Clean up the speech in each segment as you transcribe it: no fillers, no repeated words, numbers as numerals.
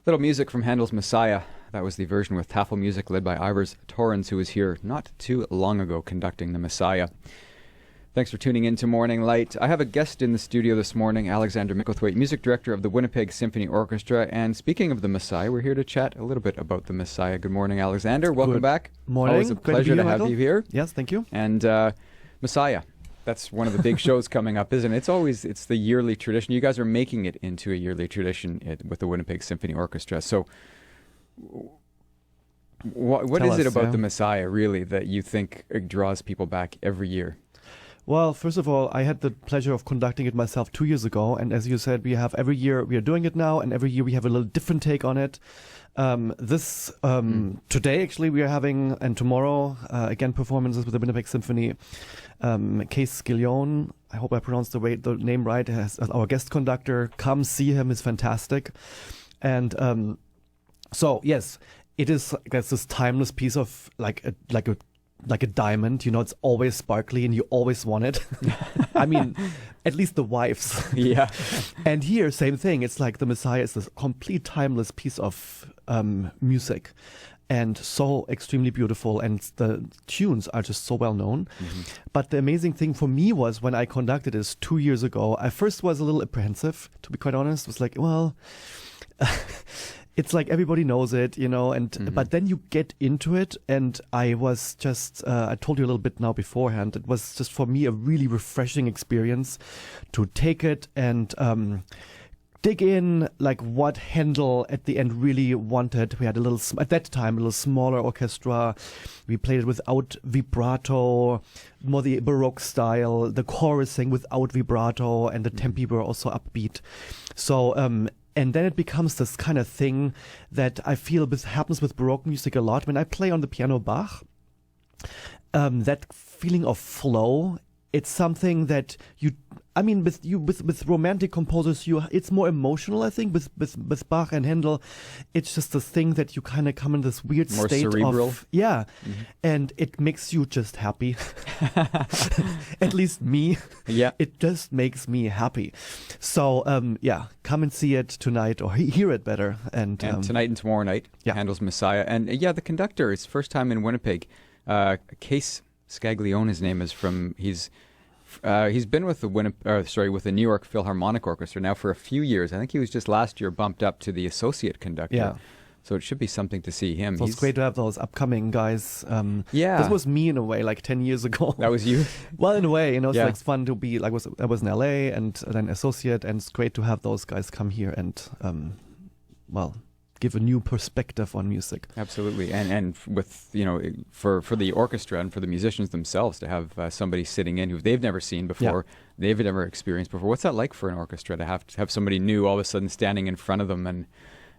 Little music from Handel's Messiah. That was the version with Tafel music led by Ivers Torrens, who was here not too long ago conducting the Messiah. Thanks for tuning in to Morning Light. I have a guest in the studio this morning, Alexander Mickelthwate, music director of the Winnipeg Symphony Orchestra. And speaking of the Messiah, we're here to chat a little bit about the Messiah. Good morning, Alexander. Welcome back. Morning. Always a pleasure to have you here. Yes, thank you. And Messiah, that's one of the big shows coming up, isn't it? It's the yearly tradition. You guys are making it into a yearly tradition with the Winnipeg Symphony Orchestra. So what is it about the Messiah, really, that you think draws people back every year? Well, first of all, I had the pleasure of conducting it myself 2 years ago. And as you said, we have every year, we are doing it now, and every year we have a little different take on it. Today, actually, we are having, and tomorrow, again, performances with the Winnipeg Symphony. Case Skillion, I hope I pronounced the name right, as our guest conductor. Come see him, is fantastic. And so, yes, it is this timeless piece of like a diamond, you know, it's always sparkly and you always want it. I mean, at least the wives. Yeah. And here, same thing. It's like the Messiah is this complete timeless piece of music and so extremely beautiful. And the tunes are just so well known. Mm-hmm. But the amazing thing for me was when I conducted this 2 years ago, I first was a little apprehensive, to be quite honest. It was like, well... It's like everybody knows it, you know, and but then you get into it, and I was just, I told you a little bit now beforehand, it was just for me a really refreshing experience to take it and dig in, like what Handel at the end really wanted. We had at that time, a little smaller orchestra. We played it without vibrato, more the Baroque style, the chorusing without vibrato, and the tempi were also upbeat. So, and then it becomes this kind of thing that I feel happens with Baroque music a lot. When I play on the piano Bach, that feeling of flow, it's something that with romantic composers, it's more emotional, I think. With Bach and Handel, it's just this thing that you kind of come in this weird more state cerebral. And it makes you just happy. At least me. Yeah, it just makes me happy. So come and see it tonight, or hear it better. And tonight and tomorrow night, Handel's Messiah, and the conductor. It's first time in Winnipeg. Case Scaglione, his name is from. He's been with the with the New York Philharmonic Orchestra now for a few years. I think he was just last year bumped up to the associate conductor. Yeah. So it should be something to see him. So it's great to have those upcoming guys. Yeah. This was me in a way, like 10 years ago. That was you? Well, in a way, you know, it's like fun to be, like I was in LA and then associate, and it's great to have those guys come here and, give a new perspective on music. Absolutely. And with, you know, for the orchestra and for the musicians themselves to have somebody sitting in who they've never seen before, they've never experienced before. What's that like for an orchestra to have somebody new all of a sudden standing in front of them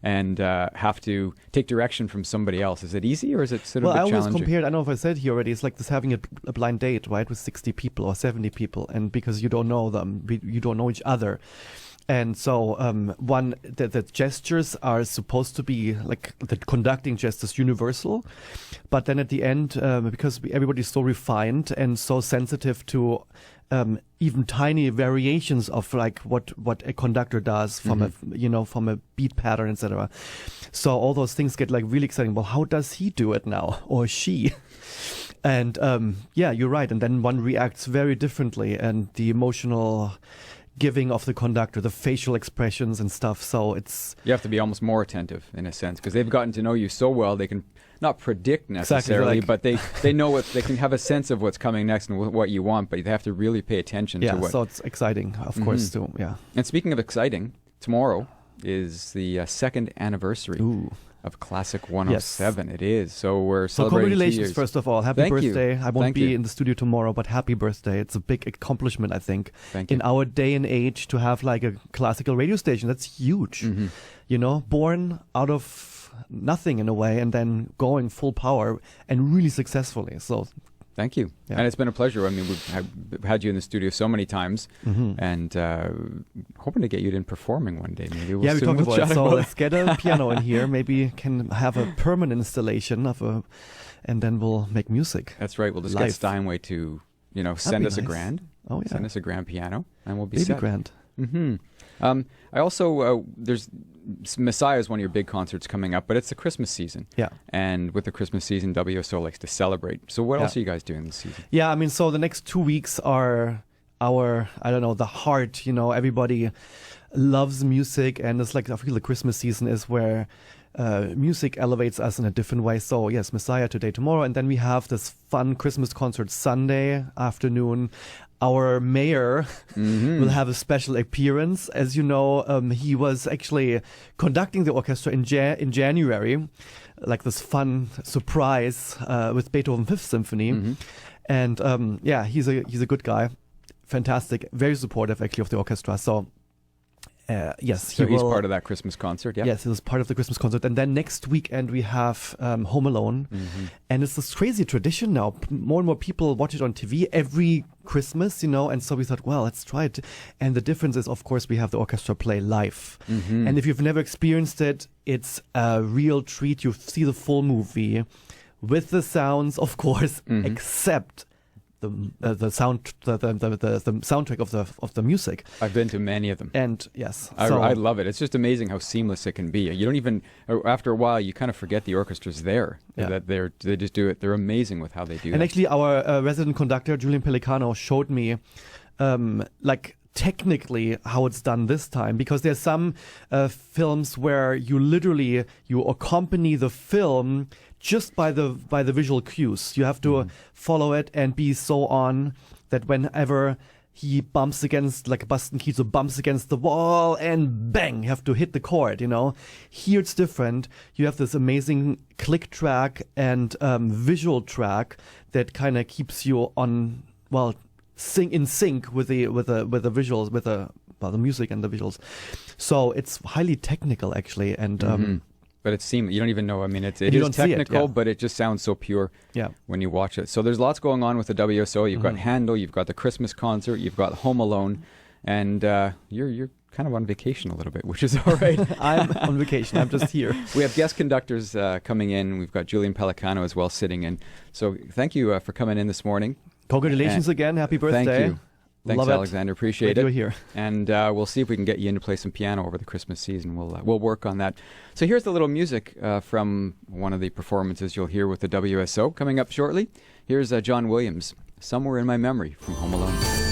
and have to take direction from somebody else? Is it easy, or is it sort of a bit challenging? Well, I always compared, I don't know if I said here already, it's like this having a blind date, right, with 60 people or 70 people, and because you don't know them, you don't know each other. And so the gestures are supposed to be like the conducting gestures universal, but then at the end, because everybody's so refined and so sensitive to even tiny variations of like what a conductor does from a beat pattern, etc. So all those things get like really exciting. Well, how does he do it now, or she? And you're right. And then one reacts very differently, and the emotional giving of the conductor, the facial expressions and stuff. So you have to be almost more attentive in a sense, because they've gotten to know you so well. They can not predict necessarily, but they know they can have a sense of what's coming next and what you want, but they have to really pay attention to what. So it's exciting, of course, too. Yeah. And speaking of exciting, tomorrow is the second anniversary of Classic 107. Yes. It is. So we're celebrating 2 years. Congratulations, first of all. Happy birthday. I won't be in the studio tomorrow, but happy birthday. It's a big accomplishment, I think, in our day and age, to have like a classical radio station. That's huge. Mm-hmm. You know, born out of nothing in a way, and then going full power and really successfully. So thank you. Yeah. And it's been a pleasure. I mean, we've had you in the studio so many times, and hoping to get you in performing one day. Maybe we talked about it. So let's get a piano in here. Maybe can have a permanent installation and then we'll make music. That's right. We'll just get Steinway to, send us a grand. Oh yeah. Send us a grand piano, and we'll be Baby set. grand. Mm-hmm. I also, there's Messiah is one of your big concerts coming up, but it's the Christmas season. Yeah. And with the Christmas season, WSO likes to celebrate. So what else are you guys doing this season? Yeah, I mean, so the next 2 weeks are our, I don't know, the heart, everybody loves music, and it's like, I feel the Christmas season is where music elevates us in a different way. So yes, Messiah today, tomorrow, and then we have this fun Christmas concert Sunday afternoon. Our mayor will have a special appearance. As you know, he was actually conducting the orchestra in January, like this fun surprise with Beethoven Fifth Symphony. And yeah, he's a good guy, fantastic, very supportive actually of the orchestra. So yes, he's part of that Christmas concert. Yeah. Yes, he was part of the Christmas concert. And then next weekend we have Home Alone, and it's this crazy tradition now. More and more people watch it on TV every Christmas, and so we thought, well, let's try it. And the difference is, of course, we have the orchestra play live. And if you've never experienced it, it's a real treat. You see the full movie with the sounds, of course, except the soundtrack of the music. I've been to many of them, and yes, I love it. It's just amazing how seamless it can be. You don't even, after a while, you kind of forget the orchestra's there. Yeah. That they just do it. They're amazing with how they do. And actually, our resident conductor Julian Pellicano showed me, like, technically how it's done this time, because there's some films where you accompany the film just by the visual cues. You have to follow it and be so on that whenever he bumps against, like Busten Keaton bumps against the wall and bang, you have to hit the chord, Here it's different. You have this amazing click track and visual track that kind of keeps you on, well, in sync with the visuals, with the music and the visuals. So it's highly technical actually, and but it seems you don't even know. I mean, it is technical, but it just sounds so pure when you watch it. So there's lots going on with the WSO. You've got Handel, you've got the Christmas concert, you've got Home Alone, and you're kind of on vacation a little bit, which is all right. I'm on vacation. I'm just here. We have guest conductors coming in. We've got Julian Pellicano as well sitting in. So thank you for coming in this morning. Congratulations again. Happy birthday. Thank you. Thanks, Love Alexander. Appreciate it. You're here. And we'll see if we can get you in to play some piano over the Christmas season. We'll work on that. So here's the little music from one of the performances you'll hear with the WSO coming up shortly. Here's John Williams, Somewhere in My Memory from Home Alone.